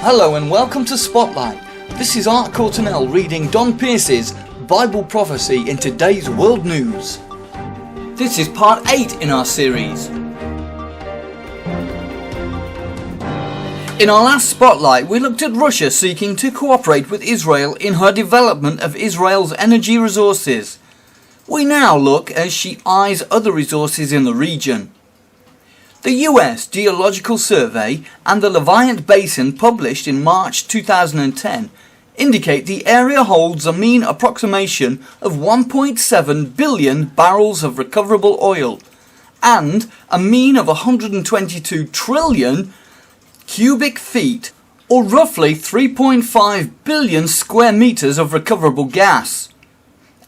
Hello and welcome to Spotlight. This is Art Courtenell reading Don Pearce's Bible Prophecy in today's world news. This is part 8 in our series. In our last Spotlight, we looked at Russia seeking to cooperate with Israel in her development of Israel's energy resources. We now look as she eyes other resources in the region. The US Geological Survey and the Levant Basin, published in March 2010, indicate the area holds a mean approximation of 1.7 billion barrels of recoverable oil and a mean of 122 trillion cubic feet, or roughly 3.5 billion square meters of recoverable gas.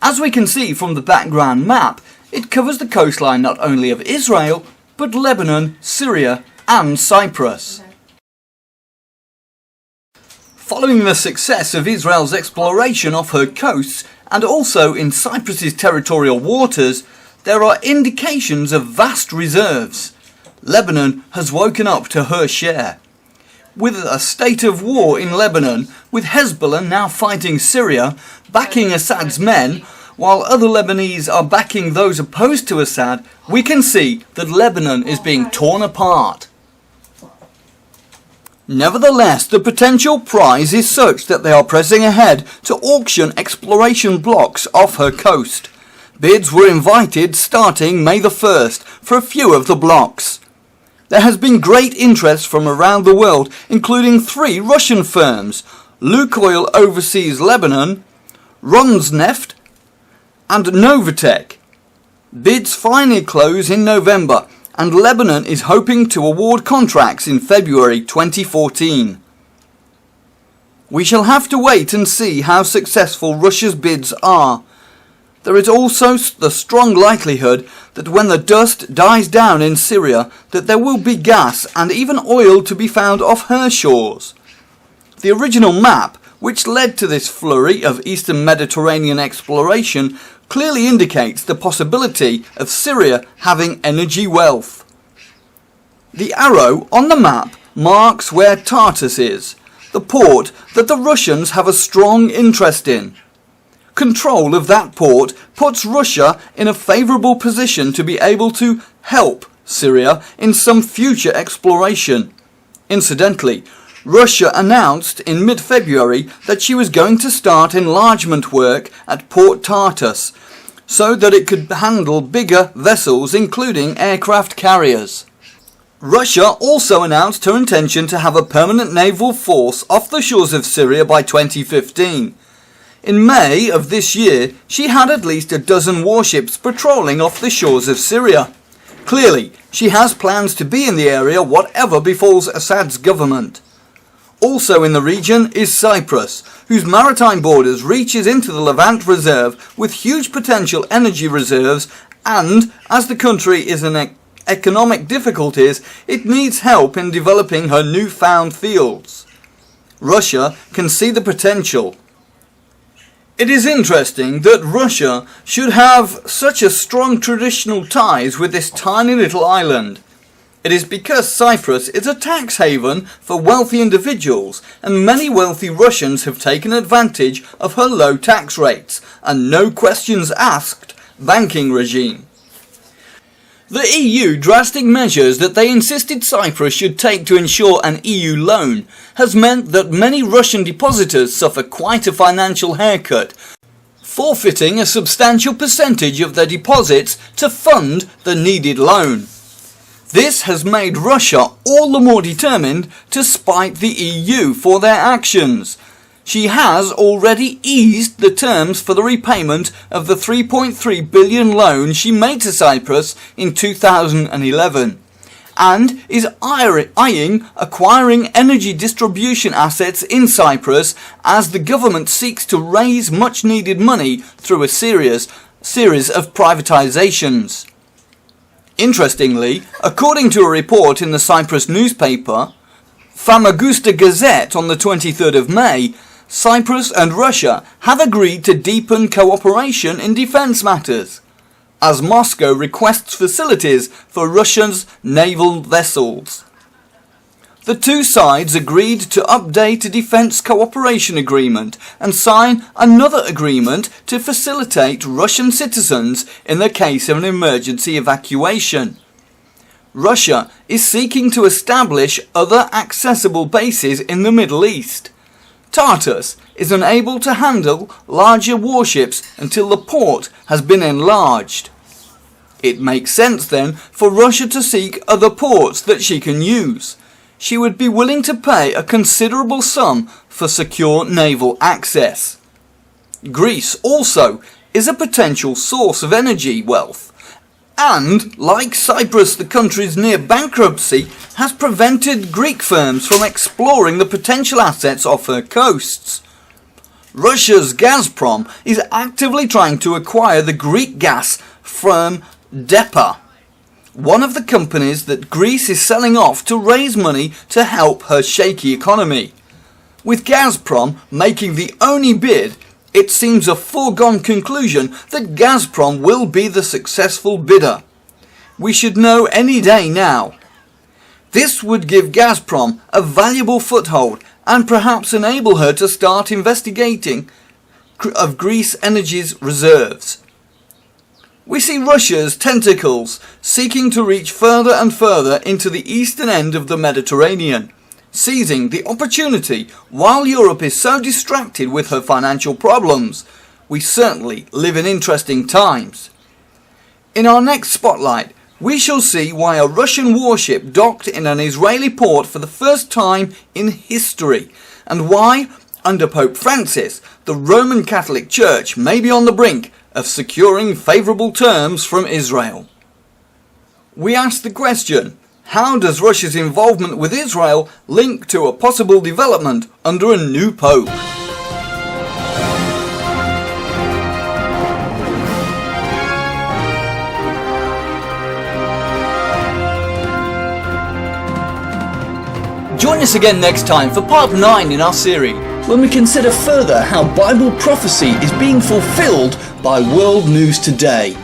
As we can see from the background map, it covers the coastline not only of Israel, but Lebanon, Syria and Cyprus. Following the success of Israel's exploration off her coasts and also in Cyprus's territorial waters, there are indications of vast reserves. Lebanon has woken up to her share. With a state of war in Lebanon, with Hezbollah now fighting Syria, backing Assad's men, while other Lebanese are backing those opposed to Assad, we can see that Lebanon is being torn apart. Nevertheless, the potential prize is such that they are pressing ahead to auction exploration blocks off her coast. Bids were invited starting May the 1st for a few of the blocks. There has been great interest from around the world, including 3 Russian firms, Lukoil Overseas Lebanon, Rosneft and Novatek. Bids finally close in November, and Lebanon is hoping to award contracts in February 2014. We shall have to wait and see how successful Russia's bids are. There is also the strong likelihood that when the dust dies down in Syria, that there will be gas and even oil to be found off her shores. The original map, which led to this flurry of Eastern Mediterranean exploration, clearly indicates the possibility of Syria having energy wealth. The arrow on the map marks where Tartus is, the port that the Russians have a strong interest in. Control of that port puts Russia in a favourable position to be able to help Syria in some future exploration. Incidentally, Russia announced in mid-February that she was going to start enlargement work at Port Tartus so that it could handle bigger vessels, including aircraft carriers. Russia also announced her intention to have a permanent naval force off the shores of Syria by 2015. In May of this year, she had at least a dozen warships patrolling off the shores of Syria. Clearly, she has plans to be in the area whatever befalls Assad's government. Also in the region is Cyprus, whose maritime borders reaches into the Levant Reserve with huge potential energy reserves, and as the country is in economic difficulties, it needs help in developing her newfound fields. Russia can see the potential. It is interesting that Russia should have such a strong traditional ties with this tiny little island. It is because Cyprus is a tax haven for wealthy individuals, and many wealthy Russians have taken advantage of her low tax rates and no questions asked banking regime. The EU drastic measures that they insisted Cyprus should take to ensure an EU loan has meant that many Russian depositors suffer quite a financial haircut, forfeiting a substantial percentage of their deposits to fund the needed loan. This has made Russia all the more determined to spite the EU for their actions. She has already eased the terms for the repayment of the 3.3 billion loan she made to Cyprus in 2011 and is eyeing acquiring energy distribution assets in Cyprus as the government seeks to raise much needed money through a series of privatizations. Interestingly, according to a report in the Cyprus newspaper, Famagusta Gazette on the 23rd of May, Cyprus and Russia have agreed to deepen cooperation in defence matters. as Moscow requests facilities for Russia's naval vessels. The two sides agreed to update a defence cooperation agreement and sign another agreement to facilitate Russian citizens in the case of an emergency evacuation. Russia is seeking to establish other accessible bases in the Middle East. Tartus is unable to handle larger warships until the port has been enlarged. It makes sense then for Russia to seek other ports that she can use. She would be willing to pay a considerable sum for secure naval access. Greece also is a potential source of energy wealth, and, like Cyprus, the country's near bankruptcy has prevented Greek firms from exploring the potential assets off her coasts. Russia's Gazprom is actively trying to acquire the Greek gas from DEPA, one of the companies that Greece is selling off to raise money to help her shaky economy. With Gazprom making the only bid, it seems a foregone conclusion that Gazprom will be the successful bidder. We should know any day now. This would give Gazprom a valuable foothold and perhaps enable her to start investigating of Greece Energy's reserves. We see Russia's tentacles seeking to reach further and further into the eastern end of the Mediterranean, seizing the opportunity while Europe is so distracted with her financial problems. We certainly live in interesting times. In our next spotlight, we shall see why a Russian warship docked in an Israeli port for the first time in history, and why, under Pope Francis, the Roman Catholic Church may be on the brink of securing favourable terms from Israel. We ask the question, how does Russia's involvement with Israel link to a possible development under a new pope? Join us again next time for part 9 in our series, when we consider further how Bible prophecy is being fulfilled by world news today.